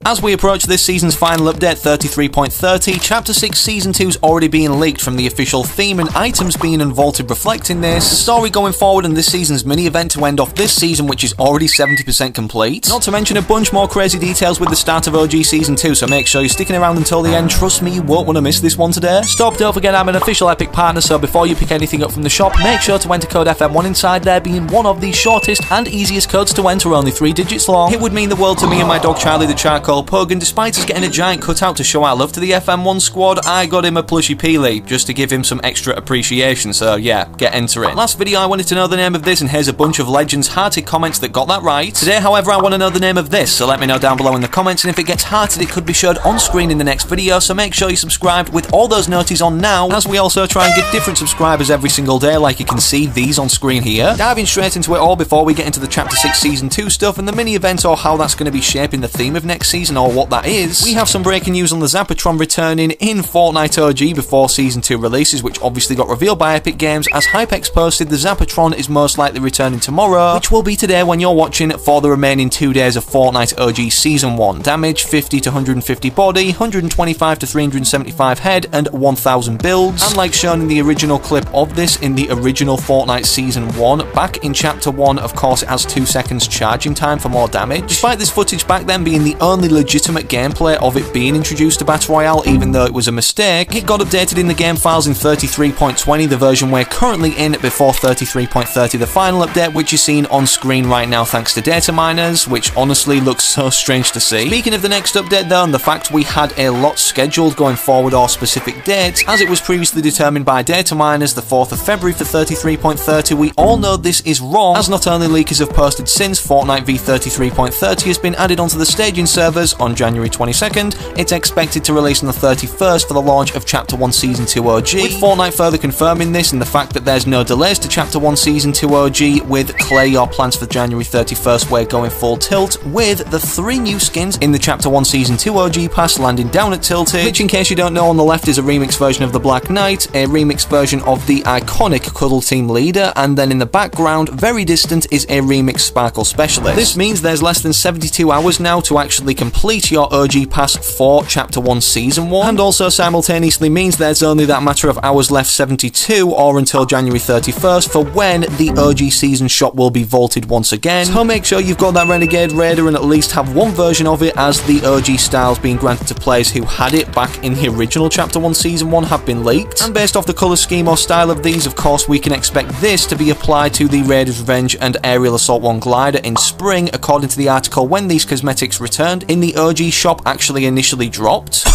As we approach this season's final update 33.30, Chapter 6 Season 2's already being leaked from the official theme and items being unvaulted reflecting this, the story going forward and this season's mini event to end off this season which is already 70% complete. Not to mention a bunch more crazy details with the start of OG Season 2, so make sure you're sticking around until the end. Trust me, you won't want to miss this one today. Stop, don't forget I'm an official Epic partner, so before you pick anything up from the shop, make sure to enter code FM1 inside there, being one of the shortest and easiest codes to enter, only 3 digits long. It would mean the world to me and my dog Charlie the Charcoal Pug, and despite us getting a giant cutout to show our love to the FM1 squad, I got him a plushy Peely, just to give him some extra appreciation, so yeah, get entering. Last video I wanted to know the name of this, and here's a bunch of legends hearted comments that got that right. Today, however, I want to know the name of this, so let me know down below in the comments, and if it gets hearted it could be showed on screen in the next video, so make sure you subscribe with all those noties on now, as we also try and get different subscribers every single day, like you can see these on screen here. Diving straight into it all before we get into the Chapter 6 Season 2 stuff and the mini event, or how that's going to be shaping the theme of next season, or what that is. We have some breaking news on the Zapatron returning in Fortnite OG before Season 2 releases, which obviously got revealed by Epic Games. As Hypex posted, the Zapatron is most likely returning tomorrow, which will be today when you're watching, for the remaining 2 days of Fortnite OG Season 1. Damage 50 to 150 body, 125 to 375 head, and 1000 builds. And like shown in the original clip of this in the original Fortnite Season 1, back in Chapter 1, of course it has 2 seconds charging time for more damage. Despite this footage back then being the only legitimate gameplay of it being introduced to Battle Royale, even though it was a mistake, it got updated in the game files in 33.20, the version we're currently in, before 33.30, the final update, which is seen on screen right now thanks to data miners, which honestly looks so strange to see. Speaking of the next update though, and the fact we had a lot scheduled going forward or specific dates, as it was previously determined by data miners the 4th of February for 33.30, we all know this is wrong, as not only leakers have posted since Fortnite v33.30 has been added onto the staging servers on January 22nd, it's expected to release on the 31st for the launch of Chapter 1 Season 2 OG, with Fortnite further confirming this and the fact that there's no delays to Chapter 1 Season 2 OG, with clear your plans for January 31st, we're going full tilt, with the 3 new skins in the Chapter 1 Season 2 OG pass landing down at Tilted, which in case you don't know, on the left is a remix version of the Black Knight, a remix version of the iconic Cuddle Team leader, and then in the background, very distant, is a remix Sparkle Specialist. This means there's less than 72 hours now to actually complete your OG pass for Chapter 1 Season 1, and also simultaneously means there's only that matter of hours left, 72, or until January 31st, for when the OG Season shop will be vaulted once again, so make sure you've got that Renegade Raider and at least have one version of it, as the OG styles being granted to players who had it back in the original Chapter 1 Season 1 have been leaked, and based off the colour scheme or style of these, of course we can expect this to be applied to the Raiders Revenge and Aerial Assault 1 glider in spring, according to the article when these cosmetics returned in the OG shop actually initially dropped.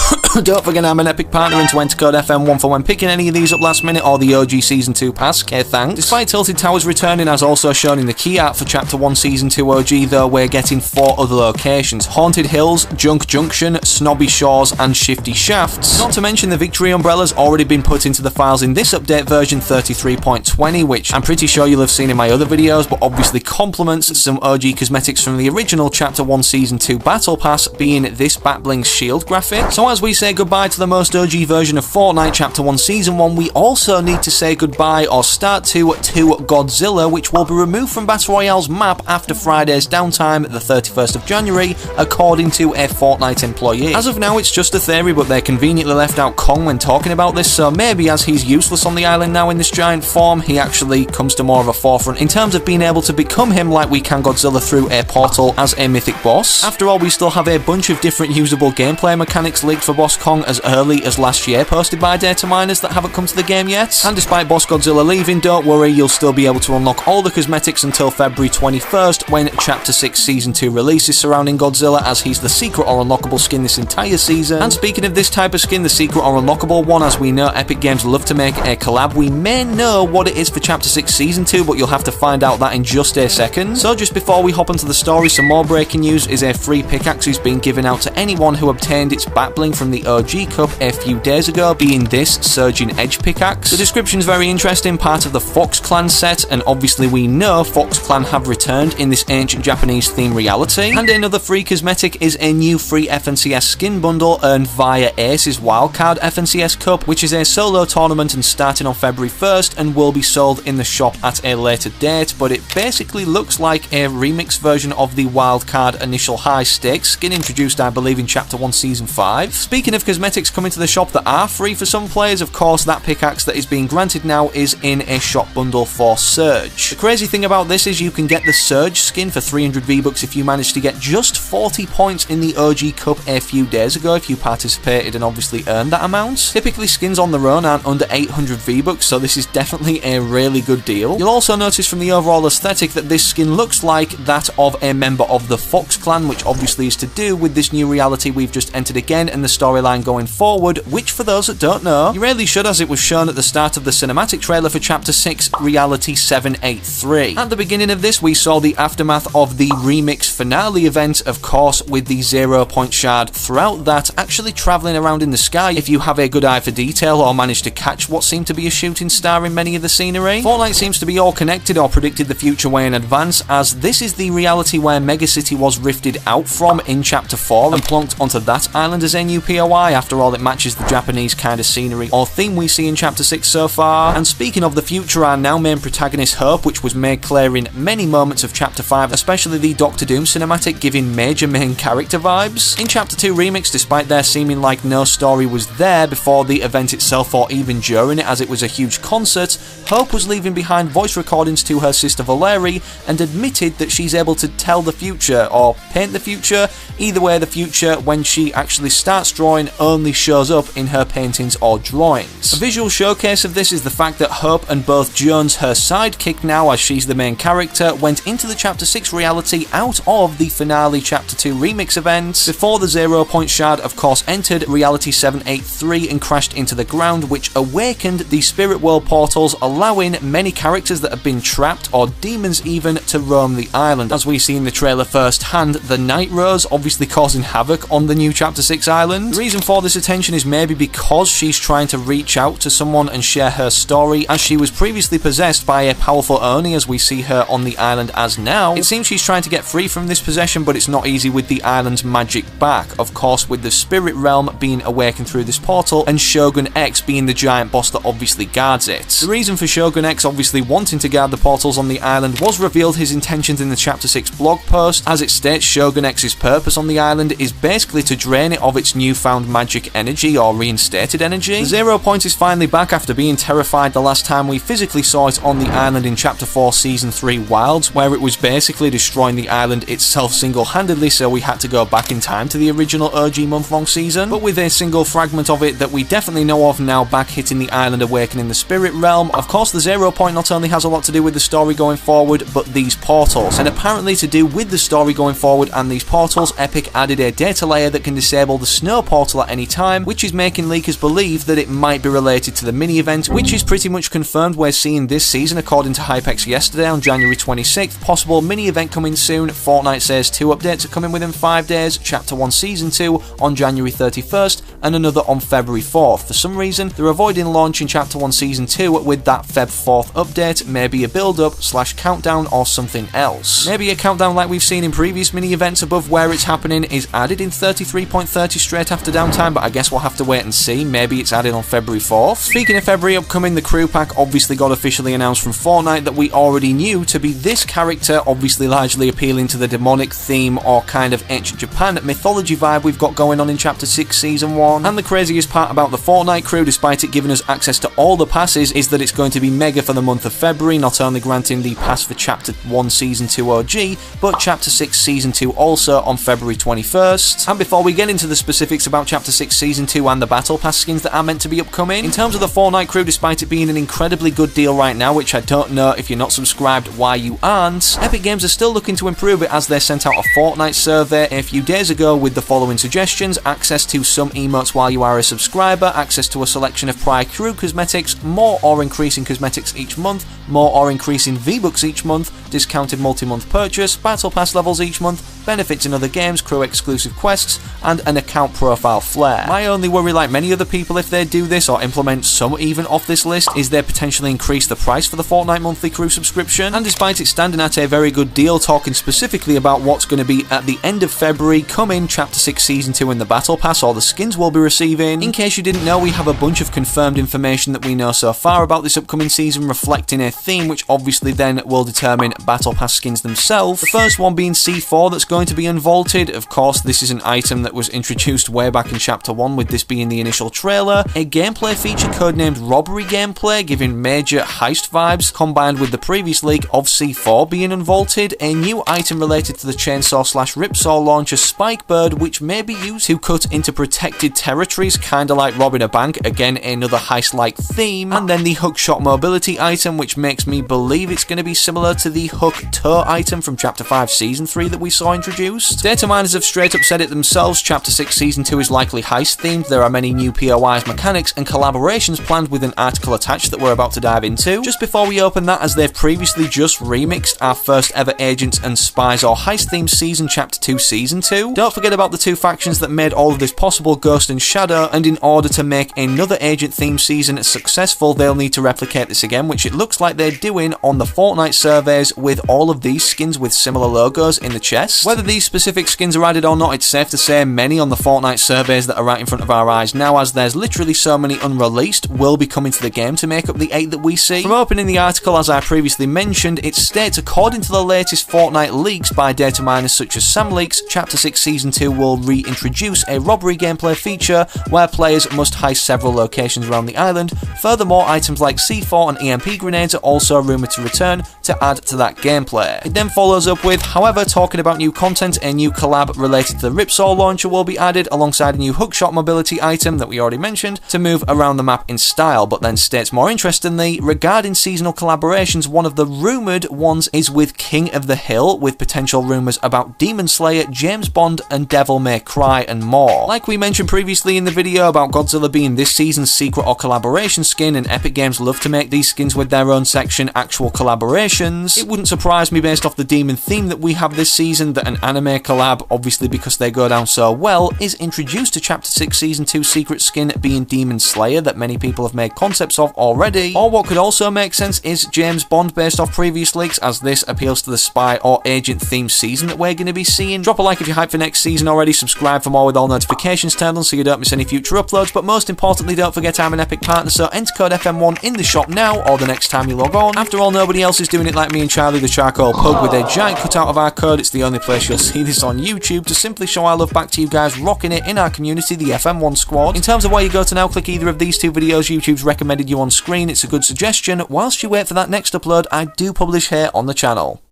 Don't forget I'm an Epic partner, and to enter code FM1 for when picking any of these up last minute or the OG Season 2 pass, okay thanks. Despite Tilted Towers returning as also shown in the key art for Chapter 1 Season 2 OG though, we're getting 4 other locations: Haunted Hills, Junk Junction, Snobby Shores, and Shifty Shafts. Not to mention the Victory Umbrella's already been put into the files in this update version 33.20, which I'm pretty sure you'll have seen in my other videos, but obviously complements some OG cosmetics from the original Chapter 1 Season 2 Battle Pass, being this Batbling's shield graphic. So as we say goodbye to the most OG version of Fortnite Chapter 1 Season 1, we also need to say goodbye or start to Godzilla, which will be removed from Battle Royale's map after Friday's downtime, the 31st of January, according to a Fortnite employee. As of now, it's just a theory, but they conveniently left out Kong when talking about this, so maybe as he's useless on the island now in this giant form, he actually comes to more of a forefront in terms of being able to become him like we can Godzilla through a portal as a mythic boss. After all, we still have a bunch of different usable gameplay mechanics leaked for Boss Kong as early as last year, posted by data miners that haven't come to the game yet. And despite Boss Godzilla leaving, don't worry, you'll still be able to unlock all the cosmetics until February 21st when Chapter 6 Season 2 releases surrounding Godzilla, as he's the secret or unlockable skin this entire season. And speaking of this type of skin, the secret or unlockable one, as we know Epic Games love to make a collab, we may know what it is for Chapter 6 Season 2, but you'll have to find out that in just a second. So just before we hop onto the story, some more breaking news is a free pickaxe is being given out to anyone who obtained its Batbling from the OG Cup a few days ago, being this Surging Edge pickaxe. The description's very interesting, part of the Fox Clan set, and obviously we know Fox Clan have returned in this ancient Japanese theme reality. And another free cosmetic is a new free FNCS skin bundle earned via Ace's Wildcard FNCS Cup, which is a solo tournament and starting on February 1st and will be sold in the shop at a later date, but it basically looks like a remix version of the Wildcard Initial High Stakes skin introduced, I believe, in Chapter 1, Season 5. Speaking of cosmetics coming to the shop that are free for some players, of course, that pickaxe that is being granted now is in a shop bundle for Surge. The crazy thing about this is you can get the Surge skin for 300 V-Bucks if you manage to get just 40 points in the OG Cup a few days ago if you participated and obviously earned that amount. Typically, skins on their own aren't under 800 V-Bucks, so this is definitely a really good deal. You'll also notice from the overall aesthetic that this skin looks like that of a member of the Fox clan, which obviously is to do with this new reality we've just entered again and the storyline going forward, which for those that don't know, you really should, as it was shown at the start of the cinematic trailer for Chapter 6, Reality 783. At the beginning of this, we saw the aftermath of the remix finale event, of course, with the 0 point shard throughout that, actually travelling around in the sky if you have a good eye for detail or manage to catch what seemed to be a shooting star in many of the scenery. Fortnite seems to be all connected or predicted the future way in advance, as this is the reality where Megacity was rifted out from in Chapter 4 and plonked onto that island as A.N.Y. After all, it matches the Japanese kind of scenery or theme we see in Chapter 6 so far. And speaking of the future, our now main protagonist Hope, which was made clear in many moments of Chapter 5, especially the Doctor Doom cinematic, giving major main character vibes. In Chapter 2 Remix, despite there seeming like no story was there before the event itself or even during it, as it was a huge concert, Hope was leaving behind voice recordings to her sister Valeri and admitted that she's able to tell the future or paint the future. Either way, the future, when she actually starts drawing, only shows up in her paintings or drawings. A visual showcase of this is the fact that Hope and both Jones, her sidekick now as she's the main character, went into the Chapter 6 reality out of the finale Chapter 2 Remix event before the 0 point shard, of course, entered Reality 783 and crashed into the ground, which awakened the Spirit World portals, allowing many characters that have been trapped, or demons even, to roam the island. As we see in the trailer firsthand, the Night Rose obviously causing havoc on the new Chapter 6 island. The reason for this attention is maybe because she's trying to reach out to someone and share her story, as she was previously possessed by a powerful Oni as we see her on the island as now. It seems she's trying to get free from this possession, but it's not easy with the island's magic back, of course, with the Spirit Realm being awakened through this portal and Shogun X being the giant boss that obviously guards it. The reason for Shogun X obviously wanting to guard the portals on the island was revealed his intentions in the Chapter 6 blog post. As it states, Shogun X's purpose on the island is basically to drain it of its newfound magic energy or reinstated energy. The 0 point is finally back after being terrified the last time we physically saw it on the island in Chapter 4 Season 3 Wilds, where it was basically destroying the island itself single-handedly, so we had to go back in time to the original OG month-long season, but with a single fragment of it that we definitely know of now back hitting the island, awakening the Spirit Realm. Of course, the 0 point not only has a lot to do with the story going forward, but these portals. And apparently to do with the story going forward and these portals, Epic added a data layer that can disable the snow portal at any time, which is making leakers believe that it might be related to the mini-event, which is pretty much confirmed we're seeing this season according to Hypex yesterday on January 26th. Possible mini-event coming soon. Fortnite says 2 updates are coming within 5 days, Chapter 1 Season 2 on January 31st and another on February 4th. For some reason, they're avoiding launching Chapter 1 Season 2 with that Feb 4th update, maybe a build-up / countdown or something else. Maybe a countdown like we've seen in previous mini-events above where it's happening is added in 33.30 straight after downtime, but I guess we'll have to wait and see. Maybe it's added on February 4th. Speaking of February upcoming, the crew pack obviously got officially announced from Fortnite that we already knew to be this character, obviously largely appealing to the demonic theme or kind of ancient Japan mythology vibe we've got going on in Chapter 6 Season 1. And the craziest part about the Fortnite crew, despite it giving us access to all the passes, is that it's going to be mega for the month of February, not only granting the pass for Chapter 1 Season 2 OG, but Chapter 6 Season 2 also on February 21st. And before we get into the specifics about Chapter 6 Season 2 and the Battle Pass skins that are meant to be upcoming, in terms of the Fortnite crew, despite it being an incredibly good deal right now, which I don't know if you're not subscribed why you aren't, Epic Games are still looking to improve it as they sent out a Fortnite survey a few days ago with the following suggestions: access to some emotes while you are a subscriber, access to a selection of prior crew cosmetics, more or increasing cosmetics each month, more or increasing V-Bucks each month, discounted multi-month purchase, Battle Pass levels each month, benefits in other games, crew exclusive quests, and an account profile flare. My only worry, like many other people, if they do this or implement some even off this list, is they potentially increase the price for the Fortnite monthly crew subscription. And despite it standing at a very good deal, talking specifically about what's going to be at the end of February coming Chapter 6 Season 2 in the Battle Pass or the skins we'll be receiving, in case you didn't know, we have a bunch of confirmed information that we know so far about this upcoming season, reflecting a theme which obviously then will determine Battle Pass skins themselves. The first one being C4, that's going to be unvaulted. Of course, this is an item that was introduced way back in Chapter 1, with this being the initial trailer. A gameplay feature codenamed Robbery Gameplay, giving major heist vibes, combined with the previous leak of C4 being unvaulted. A new item related to the chainsaw/ripsaw launcher Spikebird, which may be used to cut into protected territories, kinda like robbing a bank, again another heist-like theme. And then the hookshot mobility item, which makes me believe it's going to be similar to the hook toe item from Chapter 5 Season 3 that we saw introduced. Data miners have straight up said it themselves, Chapter 6 Season 2 is likely heist themed. There are many new POIs, mechanics and collaborations planned, with an article attached that we're about to dive into. Just before we open that, as they've previously just remixed our first ever Agents and Spies or heist themed season, Chapter 2 Season 2. Don't forget about the two factions that made all of this possible, Ghost and Shadow, and in order to make another agent themed season successful, they'll need to replicate this again, which it looks like they're doing on the Fortnite surveys, with all of these skins with similar logos in the chest. Whether these specific skins are added or not, it's safe to say many on the Fortnite surveys that are right in front of our eyes now, as there's literally so many unreleased, will be coming to the game to make up the 8 that we see. From opening the article, as I previously mentioned, it states, according to the latest Fortnite leaks by data miners such as SamLeaks, Chapter 6 Season 2 will reintroduce a robbery gameplay feature where players must heist several locations around the island. Furthermore, items like C4 and EMP grenades are also rumoured to return to add to that gameplay. It then follows up with, however, talking about new content, a new collab related to the Ripsaw launcher will be added alongside a new hookshot mobility item that we already mentioned to move around the map in style, but then states more interestingly, regarding seasonal collaborations, one of the rumoured ones is with King of the Hill, with potential rumours about Demon Slayer, James Bond and Devil May Cry and more. Like we mentioned previously in the video about Godzilla being this season's secret or collaboration skin, and Epic Games love to make these skins with their own section actual collaborations, it wouldn't surprise me, based off the demon theme that we have this season, that an anime collab, obviously because they go down so well, is introduced to Chapter 6 Season 2 secret skin being Demon Slayer, that many people have made concepts of already. Or what could also make sense is James Bond, based off previous leaks, as this appeals to the spy or agent themed season that we're going to be seeing. Drop a like if you're hyped for next season already, subscribe for more with all notifications turned on so you don't miss any future uploads, but most importantly, don't forget I'm an Epic partner, so enter code FM1 in the shop now or the next time you log on. After all, nobody else is doing it like me and Charlie the Charcoal Pug with a giant cutout of our code. It's the only place you'll see this on YouTube, to simply show our love back to you guys rocking it in our community, the FM1 squad. In terms of where you go to now, click either of these two videos YouTube's recommended you on screen. It's a good suggestion. Whilst you wait for that next upload, I do publish here on the channel.